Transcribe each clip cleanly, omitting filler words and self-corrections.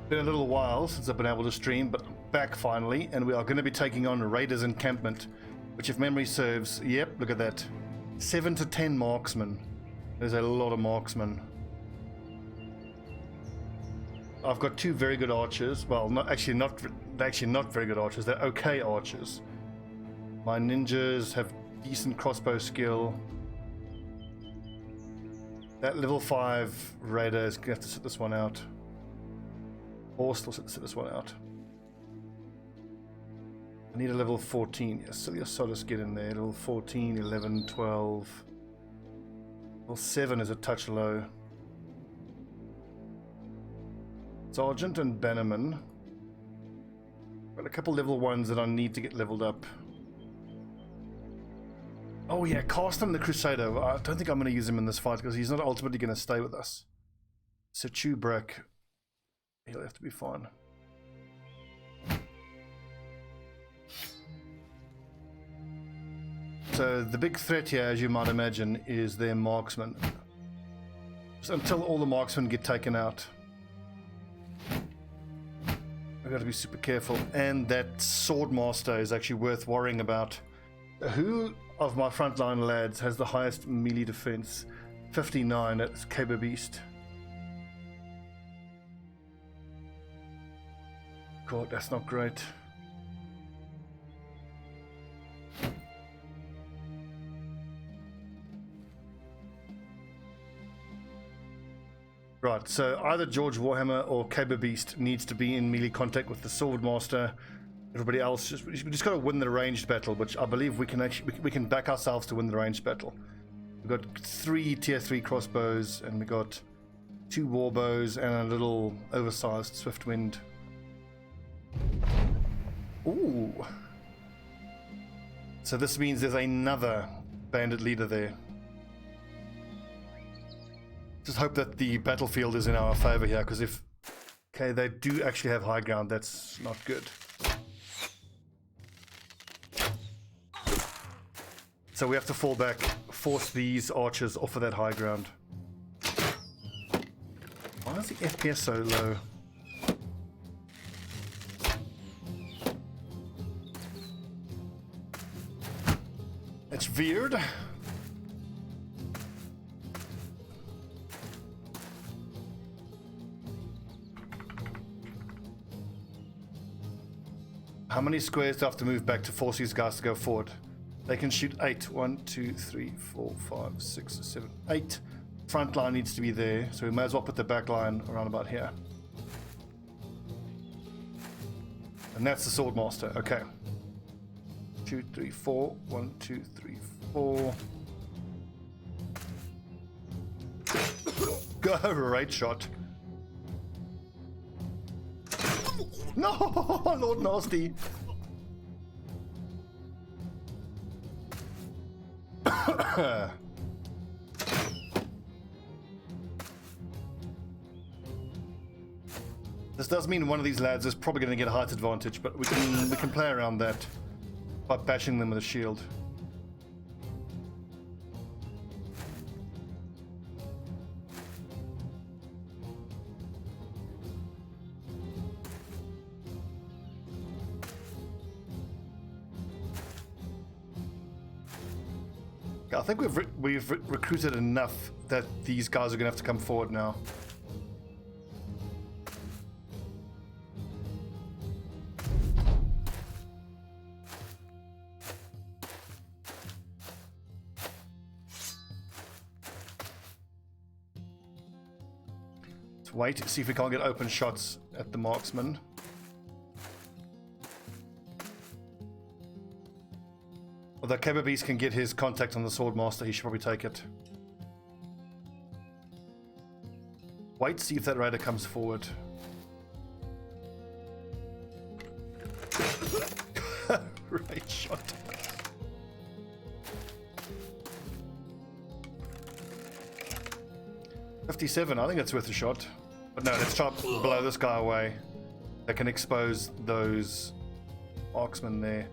Been a little while since I've been able to stream, but I'm back finally, and we are going to be taking on Raiders Encampment, which, if memory serves, yep, look at that, 7 to 10 marksmen. There's a lot of marksmen. I've got two very good archers. Well, not very good archers. They're okay archers. My ninjas have decent crossbow skill. That level 5 raider is going to have to sit this one out. Or still sit this one out. I need a level 14. Yes, so just get in there. Level 14, 11, 12. Level 7 is a touch low. Sergeant and Bannerman. Got a couple level 1s that I need to get leveled up. Oh yeah, Carsten the Crusader. I don't think I'm going to use him in this fight because he's not ultimately going to stay with us. So Chubrak, he'll have to be fine. So the big threat here, as you might imagine, is their marksmen. So until all the marksmen get taken out, I've got to be super careful. And that Swordmaster is actually worth worrying about. Who of my frontline lads has the highest melee defense? 59, that's Caber Beast. God, that's not great. Right, so either George Warhammer or Caber Beast needs to be in melee contact with the Swordmaster. Everybody else, we just got to win the ranged battle, which I believe we can back ourselves to win the ranged battle. We've got 3 tier 3 crossbows, and we got 2 warbows and a little oversized Swiftwind. Ooh. So this means there's another bandit leader there. Just hope that the battlefield is in our favor here, because if... Okay, they do actually have high ground, that's not good. So we have to fall back, force these archers off of that high ground. Why is the FPS so low? It's weird. How many squares do I have to move back to force these guys to go forward? They can shoot 8. 1, 2, 3, 4, 5, 6, 7, 8. Front line needs to be there, so we may as well put the back line around about here. And that's the Swordmaster. Okay. 2, 3, 4. 1, 2, 3, 4. Go, right shot. No, Lord Nasty. This does mean one of these lads is probably going to get a height advantage, but we can play around that by bashing them with a shield. I think we've recruited enough that these guys are going to have to come forward now. Let's wait, see if we can't get open shots at the marksman. Although Caber Beast can get his contact on the Swordmaster, he should probably take it. Wait, see if that raider comes forward. Right shot. $57, I think that's worth a shot. But no, let's try to blow this guy away. That can expose those marksmen there.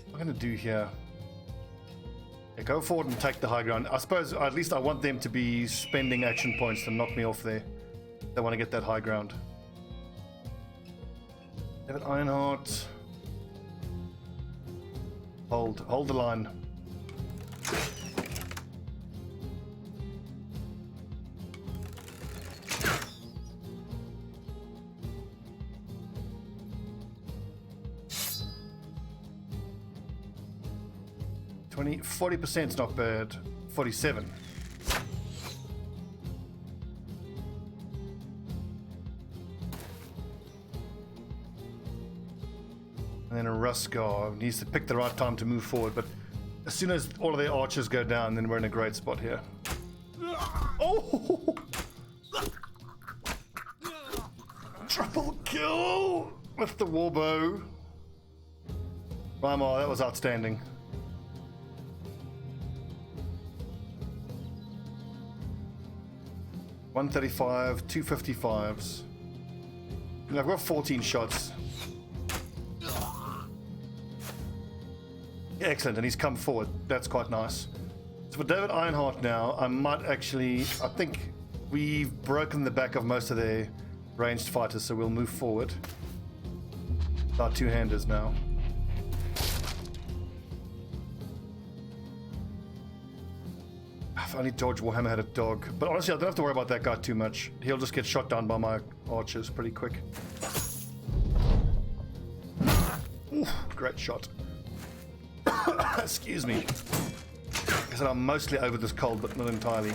What am I going to do here? Yeah, go forward and take the high ground. I suppose at least I want them to be spending action points to knock me off there. They want to get that high ground. David Ironheart. Hold the line. – 40% is not bad. 47. And then a Ruskar needs to pick the right time to move forward, but as soon as all of their archers go down, then we're in a great spot here. Oh! Triple kill with the warbow. Weimar, that was outstanding. $135, 255s. And I've got 14 shots. Excellent, and he's come forward. That's quite nice. So for David Ironheart now, I might actually... I think we've broken the back of most of their ranged fighters, so we'll move forward. Our two-handers now. If only George Warhammer had a dog. But honestly, I don't have to worry about that guy too much. He'll just get shot down by my archers pretty quick. Ooh, great shot. Excuse me. I said I'm mostly over this cold, but not entirely.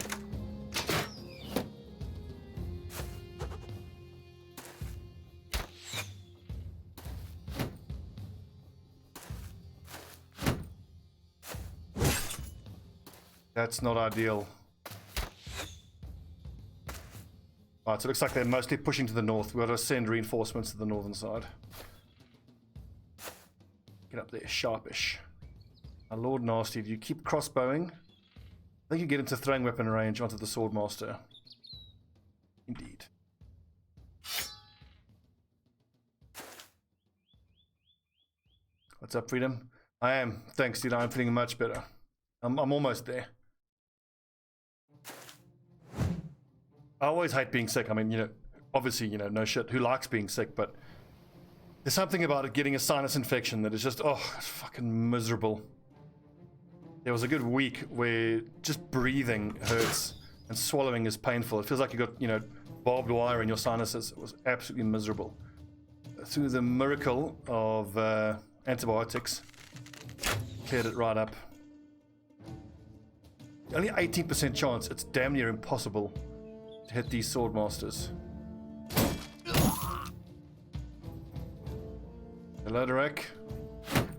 That's not ideal. Right, so it looks like they're mostly pushing to the north. We've got to send reinforcements to the northern side. Get up there, sharpish. My Lord Nasty, do you keep crossbowing? I think you get into throwing weapon range onto the Swordmaster. Indeed. What's up, Freedom? I am. Thanks, dude. I'm feeling much better. I'm almost there. I always hate being sick. I mean, you know, obviously, you know, no shit. Who likes being sick? But there's something about it getting a sinus infection that is just, oh, it's fucking miserable. There was a good week where just breathing hurts and swallowing is painful. It feels like you got, you know, barbed wire in your sinuses. It was absolutely miserable. Through the miracle of antibiotics, cleared it right up. Only 18% chance. It's damn near impossible to hit these Swordmasters. Hello, Derek.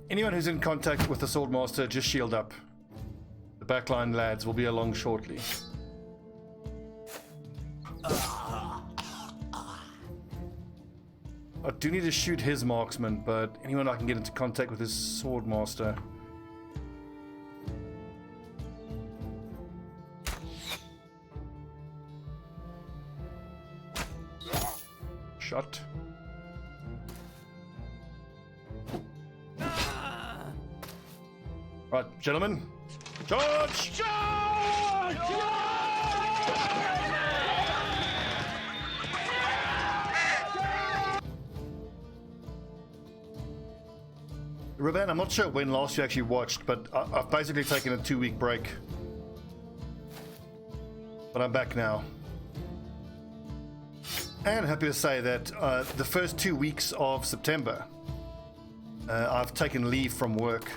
Anyone who's in contact with the Swordmaster, just shield up. The backline lads will be along shortly. I do need to shoot his marksman, but anyone I can get into contact with his Swordmaster. Shot. Right, gentlemen. Charge! Charge! Ravan, I'm not sure when last you actually watched, but I've basically taken a 2-week break. But I'm back now. And happy to say that the first 2 weeks of September, I've taken leave from work.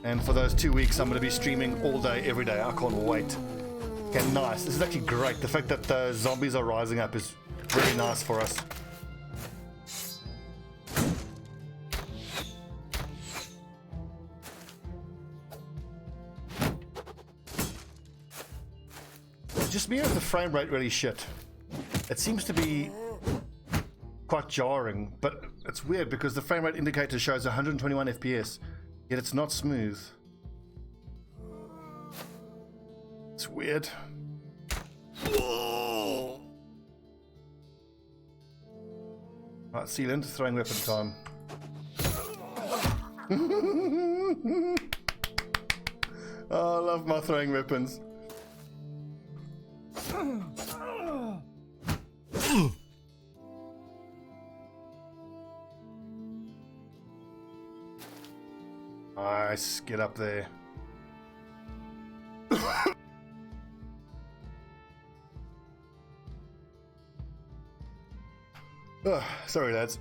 And for those 2 weeks, I'm going to be streaming all day, every day. I can't wait. Okay, nice. This is actually great. The fact that the zombies are rising up is really nice for us. Just me or is the frame rate really shit? It seems to be quite jarring, but it's weird because the frame rate indicator shows 121 FPS, yet it's not smooth. It's weird. Right, sealant, throwing weapon time. Oh, I love my throwing weapons. Nice. Get up there. Oh, sorry, lads.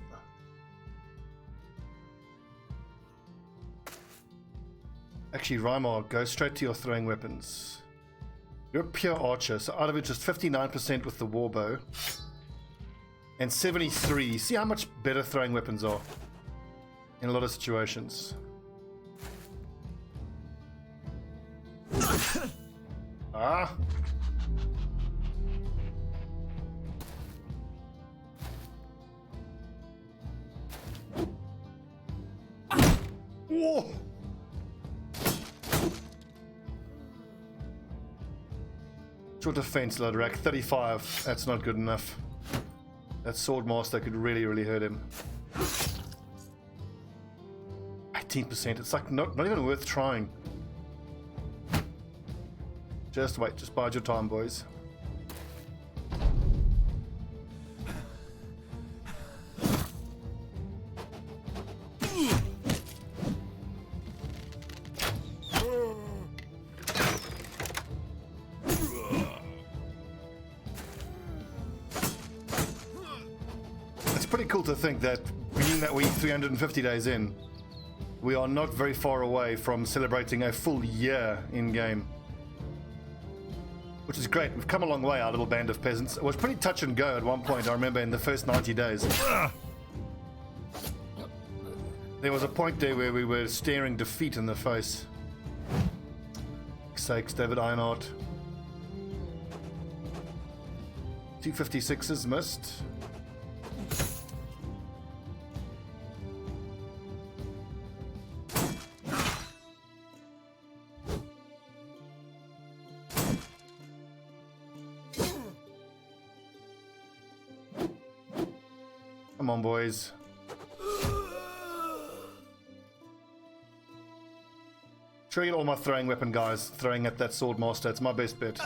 Actually, Rymar, go straight to your throwing weapons. You're a pure archer, so out of it, just 59% with the warbow. And 73. See how much better throwing weapons are in a lot of situations. Ah! Whoa! Short defense, Lodrak, 35. That's not good enough. That Swordmaster could really, really hurt him. 18%. It's like not even worth trying. Just wait. Just bide your time, boys. Pretty cool to think that, being that we're 350 days in, we are not very far away from celebrating a full year in game, which is great. We've come a long way, our little band of peasants. It was pretty touch and go at one point, I remember, in the first 90 days. There was a point there where we were staring defeat in the face. Sakes, David Ironheart. 256s missed. Come on, boys. Try to get all my throwing weapon guys throwing at that Swordmaster. It's my best bet.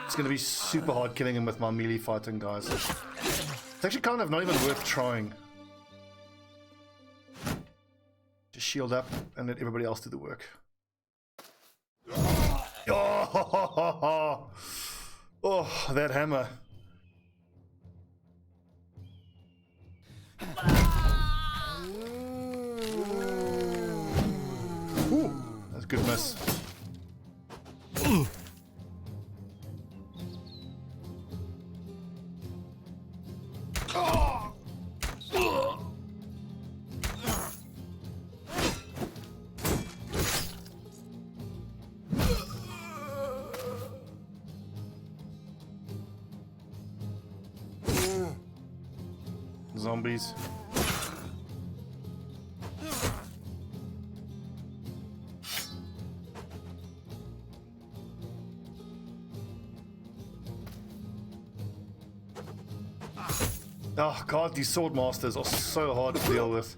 It's going to be super hard killing him with my melee fighting guys. It's actually kind of not even worth trying. Just shield up and let everybody else do the work. Oh, that hammer. Ooh, that's a good miss. Zombies. Oh god, these Swordmasters are so hard to deal with.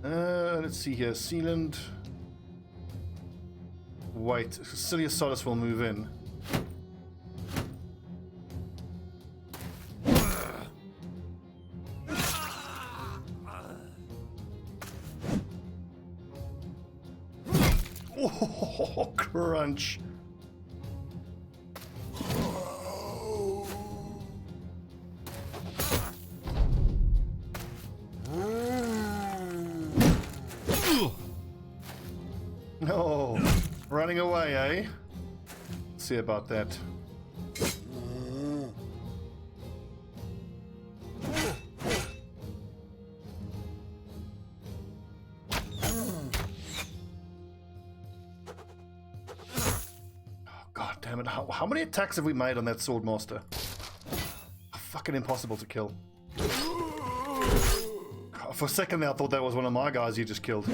Let's see here. Sealand. Wait, Cilia Solace will move in. Oh, crunch. No, running away, eh? Let's see about that. God damn it, how many attacks have we made on that Swordmaster? Fucking impossible to kill. For a second there I thought that was one of my guys you just killed.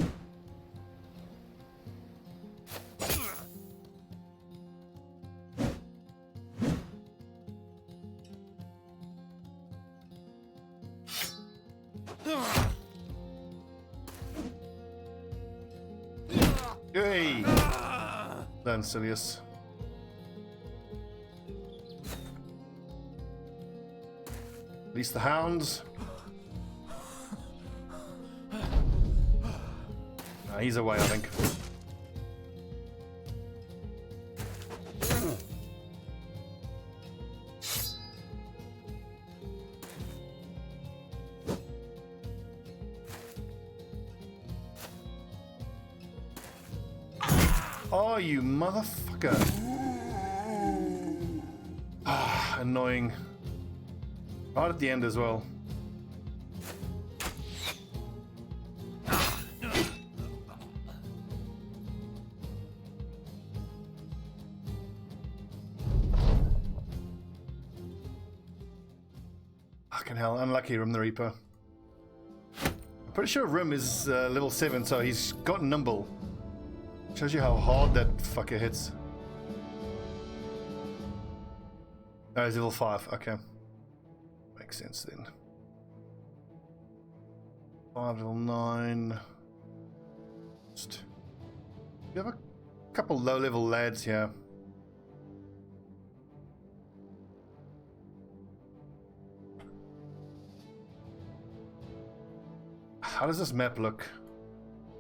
Hey! Then Silius. At Release the hounds. He's away, I think. Oh, you motherfucker. Ah, annoying. Right at the end as well. Fucking hell, unlucky Rim the Reaper. I'm pretty sure Rim is level 7, so he's got nimble. Shows you how hard that fucker hits. Oh, he's level 5, okay. Makes sense then. 5, level 9. Just... You have a couple low-level lads here. How does this map look?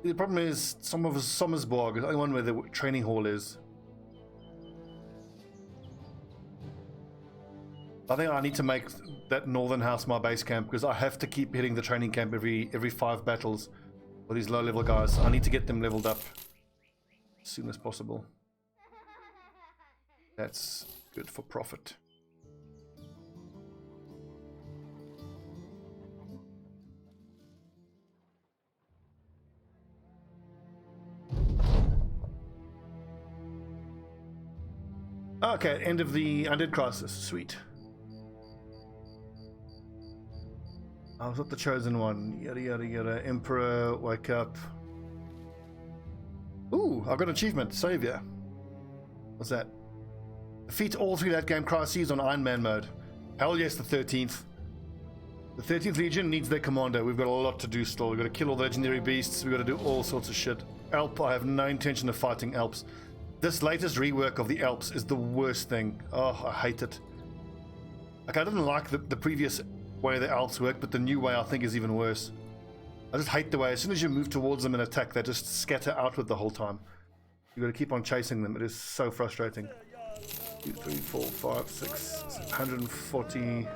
The problem is some of Sommersborg is the only one where the training hall is. I think I need to make that northern house my base camp because I have to keep hitting the training camp every 5 battles for these low level guys. I need to get them leveled up as soon as possible. That's good for profit. Okay, end of the undead crisis. Sweet. I was not the chosen one. Yada yada yada. Emperor, wake up. Ooh, I've got an achievement. Savior. What's that? Defeat all 3 late game crises on Iron Man mode. Hell yes, the 13th. The 13th Legion needs their commander. We've got a lot to do still. We've got to kill all the legendary beasts. We've got to do all sorts of shit. Alp, I have no intention of fighting Alps. This latest rework of the Alps is the worst thing. Oh, I hate it. Like, I didn't like the previous way the Alps worked, but the new way I think is even worse. I just hate the way as soon as you move towards them and attack, they just scatter outward the whole time. You've got to keep on chasing them. It is so frustrating. 2, 3, 4, 5, 6, 140...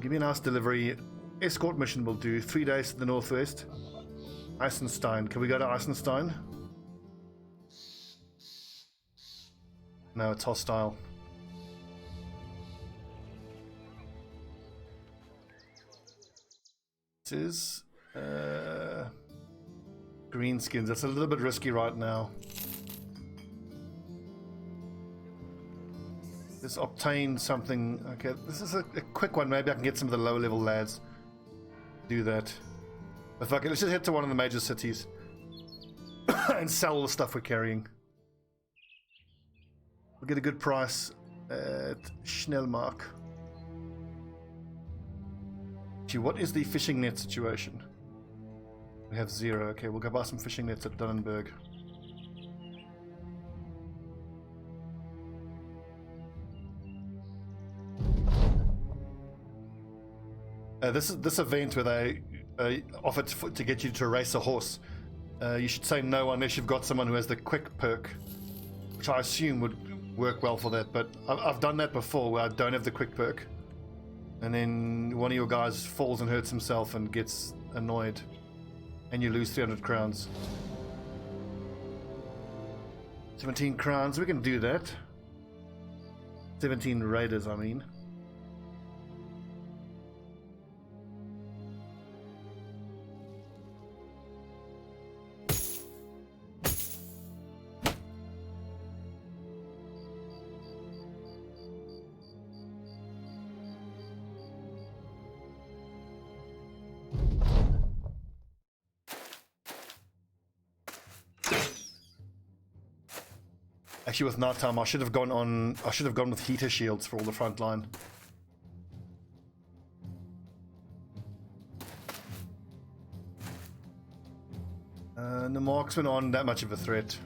Give me a nice delivery. Escort mission will do. 3 days to the northwest. Eisenstein. Can we go to Eisenstein? No, it's hostile. This is greenskins. That's a little bit risky right now. Let's obtain something. Okay, this is a quick one. Maybe I can get some of the lower level lads. Do that. But fuck it, let's just head to one of the major cities and sell all the stuff we're carrying. We'll get a good price at Schnellmark. Gee, what is the fishing net situation? We have 0. Okay, we'll go buy some fishing nets at Dunnenberg. This event where they offer to get you to race a horse. You should say no unless you've got someone who has the quick perk, which I assume would work well for that. But I've done that before where I don't have the quick perk, and then one of your guys falls and hurts himself and gets annoyed, and you lose 300 crowns. 17 crowns, we can do that. 17 raiders, I mean. Actually, with nighttime, I should have gone with heater shields for all the front line. The marksmen aren't that much of a threat.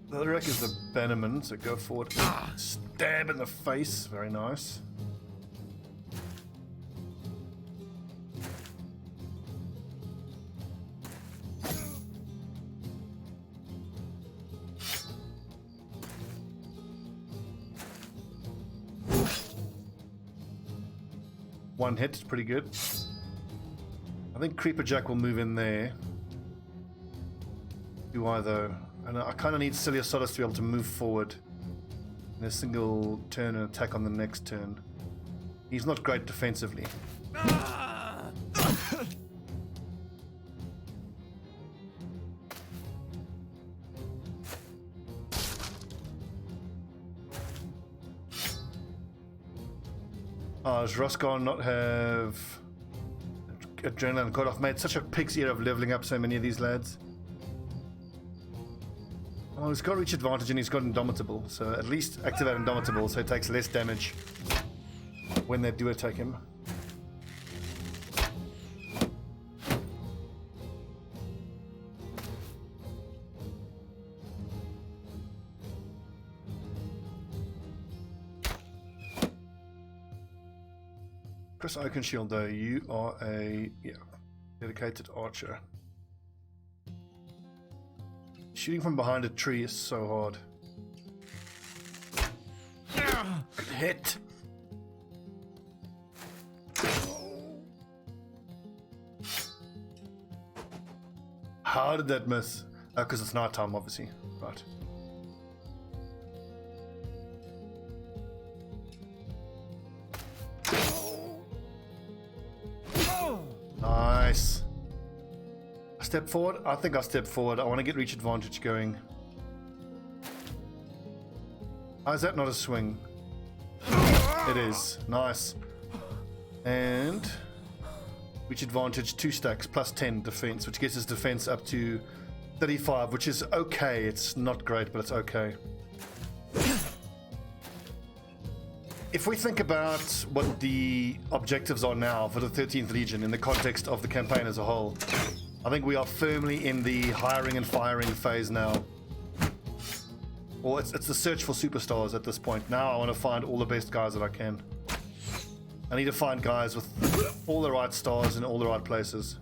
The other wreck is the bannerman, so go forward. Stab in the face, very nice. One hit is pretty good. I think Creeper Jack will move in there. Do I though? And I kind of need Cilia Solace to be able to move forward in a single turn and attack on the next turn. He's not great defensively. Does Roscar not have adrenaline? God, I've made such a pig's ear of leveling up so many of these lads. Oh, he's got reach advantage and he's got Indomitable, so at least activate Indomitable so it takes less damage when they do attack him. Chris Oakenshield, though, you are a dedicated archer. Shooting from behind a tree is so hard. Good hit. How did that miss? Because it's night time, obviously. Right. Nice. Step forward? I think I'll step forward. I want to get reach advantage going. How is that not a swing? It is. Nice. And reach advantage 2 stacks plus 10 defense, which gets his defense up to 35, which is okay. It's not great, but it's okay. If we think about what the objectives are now for the 13th Legion in the context of the campaign as a whole, I think we are firmly in the hiring and firing phase now. Well, it's the search for superstars at this point. Now I want to find all the best guys that I can. I need to find guys with all the right stars in all the right places.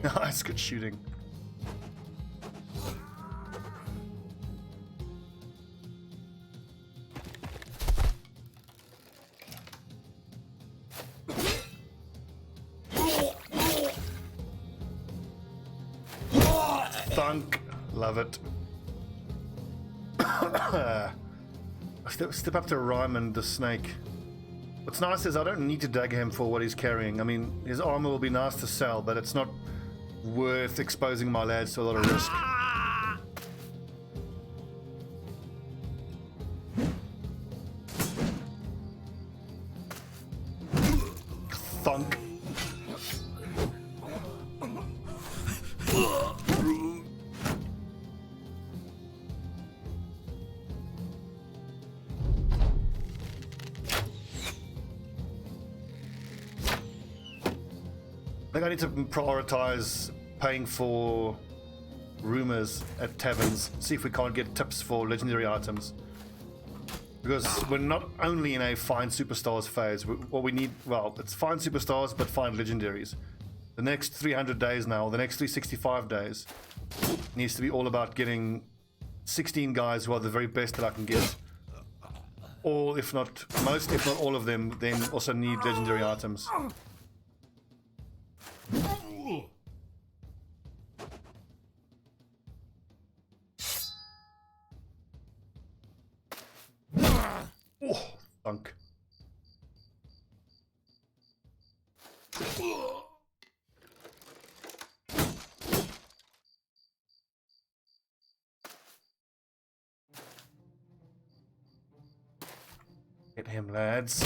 Nice, good shooting. Thunk. Love it. Step up to Ryman the snake. What's nice is I don't need to dagger him for what he's carrying. I mean, his armor will be nice to sell, but it's not worth exposing my lads to a lot of risk. Thunk. I think I need to prioritize paying for rumors at taverns, see if we can't get tips for legendary items. Because we're not only in a find superstars phase, what we need, well, it's find superstars, but find legendaries. The next 300 days now, the next 365 days, needs to be all about getting 16 guys who are the very best that I can get. All, if not most, if not all of them, then also need legendary items. Oh, thunk. Get him, lads.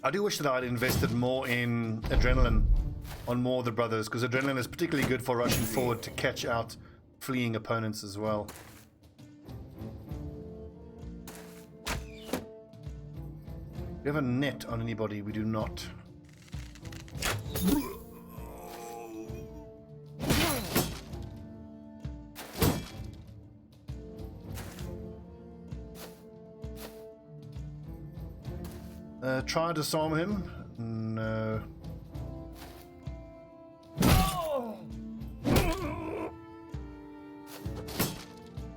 I do wish that I'd invested more in adrenaline on more of the brothers, because adrenaline is particularly good for rushing forward to catch out fleeing opponents as well. Do we have a net on anybody? We do not. Try to disarm him. No.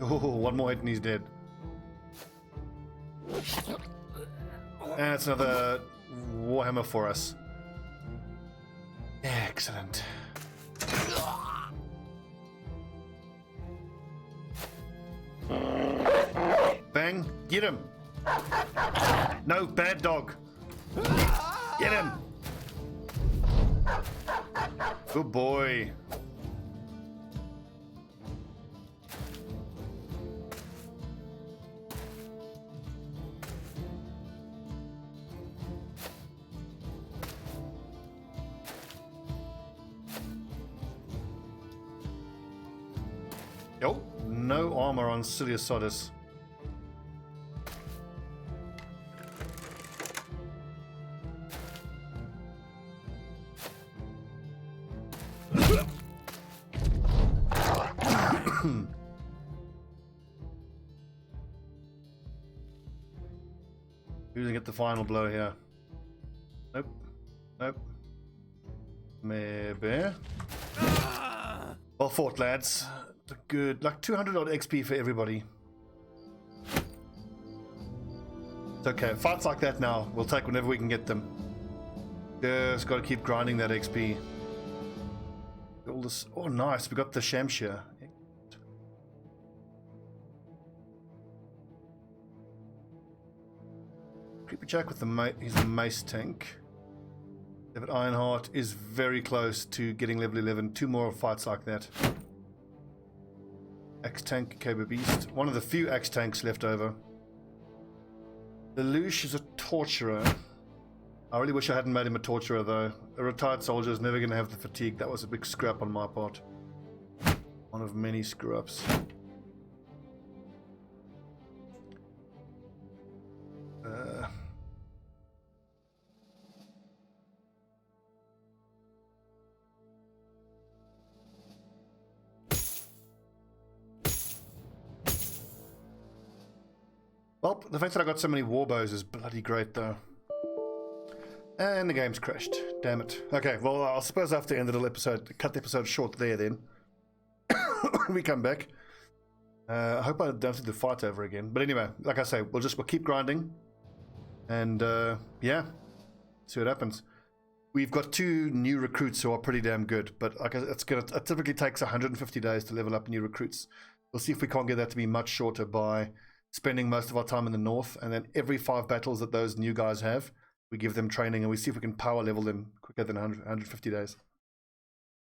Oh, one more hit and he's dead. And it's another Warhammer for us. Excellent. Bang! Get him! No, bad dog! Get him! Good boy. Nope, no armor on Siliosodus. Who's gonna get the final blow here? Nope. Nope. Maybe. Well fought, lads. Good. Like 200 odd XP for everybody. It's okay. Fights like that now, we'll take whenever we can get them. Just gotta keep grinding that XP. All this. Oh, nice. We got the Shamshir. Creepy Jack with the he's a mace tank. David Ironheart is very close to getting level 11. Two more fights like that. Axe tank, Cable Beast. One of the few axe tanks left over. Lelouch is a torturer. I really wish I hadn't made him a torturer though. A retired soldier is never going to have the fatigue. That was a big screw up on my part. One of many screw ups. Well, the fact that I got so many warbows is bloody great though. And the game's crashed. Damn it. Okay, well, I suppose I have to end the little episode, cut the episode short there then. We come back. I hope I don't have to do the fight over again. But anyway, like I say, we'll keep grinding. And yeah, see what happens. We've got 2 new recruits who are pretty damn good. But like it typically takes 150 days to level up new recruits. We'll see if we can't get that to be much shorter by spending most of our time in the north, and then every 5 battles that those new guys have, we give them training, and we see if we can power level them quicker than 150 days.